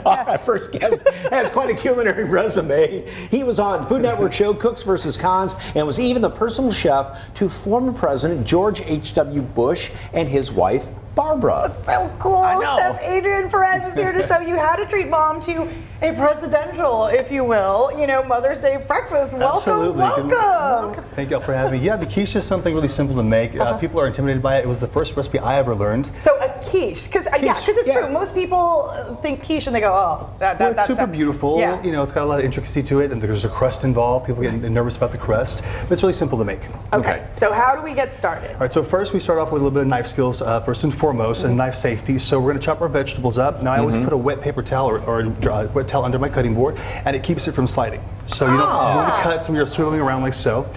guest. Our first guest has quite a culinary resume. He was on Food Network show Cooks vs. Cons and was even the personal chef to former President George H.W. Bush and his wife, Barbara. That's so cool. Chef Adrian Perez is here to show you how to treat mom to a presidential, if you will, Mother's Day breakfast. Welcome, welcome. Thank you all for having me. Yeah, the quiche is something really simple to make. People are intimidated by it. It was the first recipe I ever learned. So a quiche, because it's true. Most people think quiche and they go, oh, it's super beautiful. Yeah. It's got a lot of intricacy to it, and there's a crust involved. People get nervous about the crust, but it's really simple to make. Okay. So how do we get started? All right. So first we start off with a little bit of knife skills, first and foremost, and knife safety. So we're going to chop our vegetables up. Now I always put a wet paper towel or a wet towel under my cutting board, and it keeps it from sliding. So you don't want to cut when you're swiveling around like so.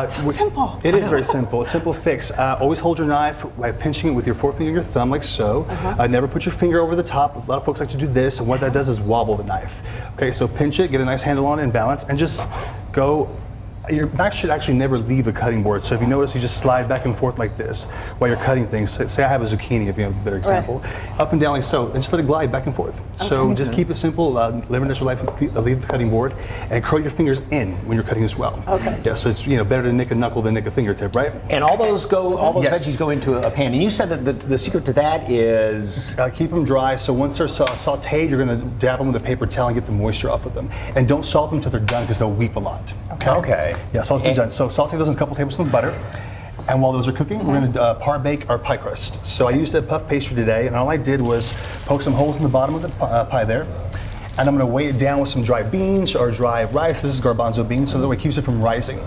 So simple. It is very simple. A simple fix. Always hold your knife by pinching it with your forefinger and your thumb like so. Never put your finger over the top. A lot of folks like to do this, and what that does is wobble the knife. Okay, so pinch it, get a nice handle on it and balance, and just go. Your knife should actually never leave the cutting board. So if you notice, you just slide back and forth like this while you're cutting things. Say I have a zucchini, if you have a better example. Up and down like so, and just let it glide back and forth. So just keep it simple, live a natural life, leave the cutting board, and curl your fingers in when you're cutting as well. Okay. Yeah, so it's better to nick a knuckle than nick a fingertip, right? And all those veggies go into a pan. And you said that the secret to that is? Keep them dry, so once they're sauteed, you're gonna dab them with a paper towel and get the moisture off of them. And don't salt them until they're done, because they'll weep a lot. Okay. Yeah, salt them done. So saute those in a couple tablespoons of butter. And while those are cooking, we're going to par bake our pie crust. So I used a puff pastry today, and all I did was poke some holes in the bottom of the pie there. And I'm going to weigh it down with some dry beans or dry rice. This is garbanzo beans, so that way it keeps it from rising.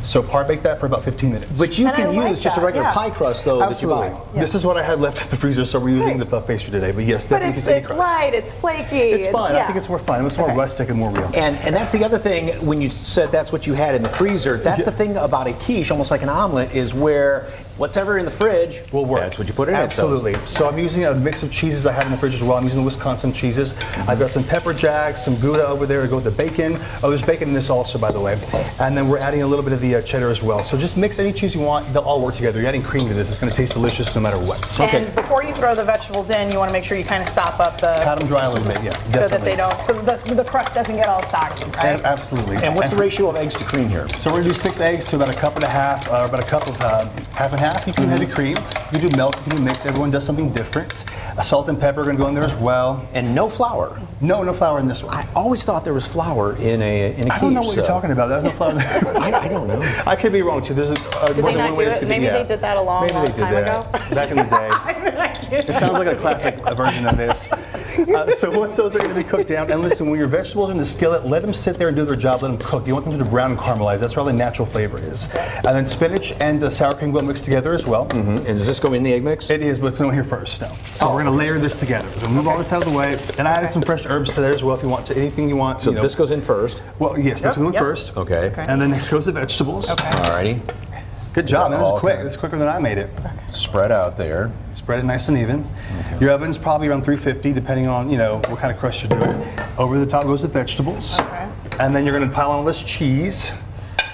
So par bake that for about 15 minutes. But you can use just a regular pie crust, though, Absolutely. that you buy. This is what I had left in the freezer, so we're using the puff pastry today. But yes, definitely But any crust. light, it's flaky. It's fun. I think it's more fun. It's more rustic and more real. And that's the other thing, when you said that's what you had in the freezer, that's the thing about a quiche, almost like an omelet, is where whatever in the fridge will work. That's what you put in Absolutely. it. So I'm using a mix of cheeses I have in the fridge as well. I'm using the Wisconsin cheeses. I've got some pepper jacks, some Gouda over there to go with the bacon. Oh, there's bacon in this also, by the way. And then we're adding a little bit of the cheddar as well. So just mix any cheese you want. They'll all work together. You're adding cream to this. It's going to taste delicious no matter what. And before you throw the vegetables in, you want to make sure you kind of sop up the... Pat them dry a little bit, yeah. Definitely. So that they don't... So the crust doesn't get all soggy, right? Absolutely. And what's the ratio of eggs to cream here? So we're going to do 6 eggs to about a cup and a half, or about a cup of half and half. You can have the cream. You can do milk, you can do mix. Everyone does something different. Salt and pepper are going to go in there as well. And no flour. No flour in this one. I always thought there was flour in a quiche. I don't know what you're talking about. There's no flour there. I don't know. I could be wrong too. There's more than one way to do it. Maybe they did that a long time ago. Back in the day. It sounds like a classic version of this. So once those are going to be cooked down, and listen, when your vegetables are in the skillet, let them sit there and do their job. Let them cook. You want them to brown and caramelize. That's where all the natural flavor is. And then spinach and sour cream will mix together as well. And does this go in the egg mix? It is, but it's not here first. No. So we're going to layer this together. So move all this out of the way. And I added some fresh herbs to there as well if you want to. Anything you want. So this goes in first? Well, yes, this goes in first. Okay. And then next goes the vegetables. Okay. Alrighty. Good job, man. This is quick. It's quicker than I made it. Spread out there. Spread it nice and even. Okay. Your oven's probably around 350, depending on what kind of crust you're doing. Over the top goes the vegetables. Okay. And then you're going to pile on all this cheese.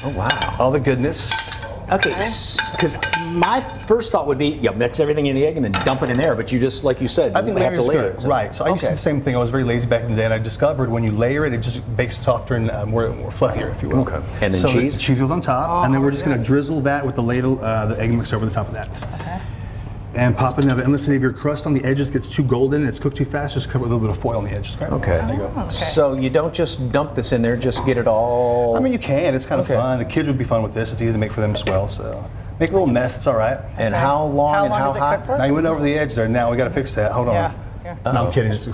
Oh wow. All the goodness. Okay, because my first thought would be, mix everything in the egg and then dump it in there. But you just, like you said, I think you have to layer it. So. Right. So I used to do the same thing. I was very lazy back in the day, and I discovered when you layer it, it just bakes softer and more fluffier, if you will. Okay. And then cheese? The cheese goes on top, and then we're just going to drizzle that with the ladle, the egg mix over the top of that. Okay. And pop it in the oven. And listen, if your crust on the edges gets too golden and it's cooked too fast, just cover it with a little bit of foil on the edges. Okay. There you go. Okay. So you don't just dump this in there, just get it all... I mean, you can. It's kind of fun. The kids would be fun with this. It's easy to make for them as well. So make a little mess. It's all right. And how long and how hot? Now you went over the edge there. Now we got to fix that. Hold on. Yeah. No, I'm kidding. Just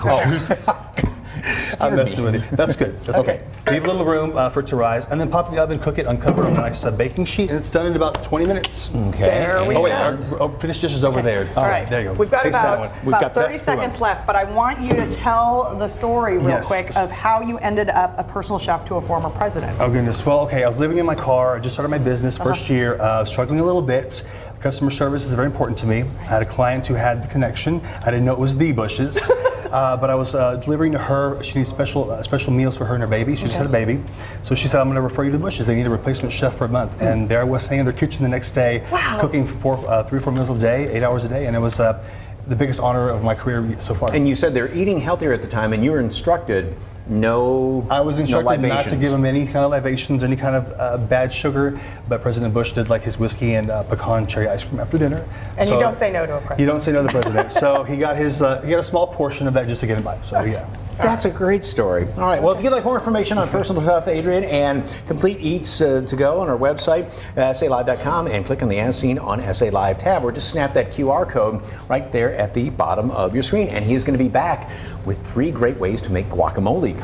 I'm messing with you. That's good. That's okay. Leave a little room for it to rise, and then pop it in the oven, cook it, uncover on a nice baking sheet, and it's done in about 20 minutes. Okay. There we go. Our finished dish is over there. All right. There you go. We've got Taste about 30 seconds left, but I want you to tell the story real quick of how you ended up a personal chef to a former president. Oh, goodness. Well, okay, I was living in my car. I just started my business first year, struggling a little bit. Customer service is very important to me. I had a client who had the connection. I didn't know it was the Bushes, but I was delivering to her. She needs special meals for her and her baby. She just had a baby. So she said, I'm going to refer you to the Bushes. They need a replacement chef for a month. And there I was sitting in their kitchen the next day, cooking 3 or 4 meals a day, 8 hours a day. And it was the biggest honor of my career so far. And you said they're eating healthier at the time, and you were instructed I was instructed no not to give him any kind of libations, any kind of bad sugar, but President Bush did like his whiskey and pecan cherry ice cream after dinner. And so you don't say no to a president. You don't say no to the president. So he got a small portion of that just to get him by. So yeah. That's a great story. All right. Well, if you'd like more information on Personal Chef Adrian and complete eats to go on our website, SALive.com, and click on the As Seen on SA Live tab, or just snap that QR code right there at the bottom of your screen. And he's going to be back with 3 great ways to make guacamole.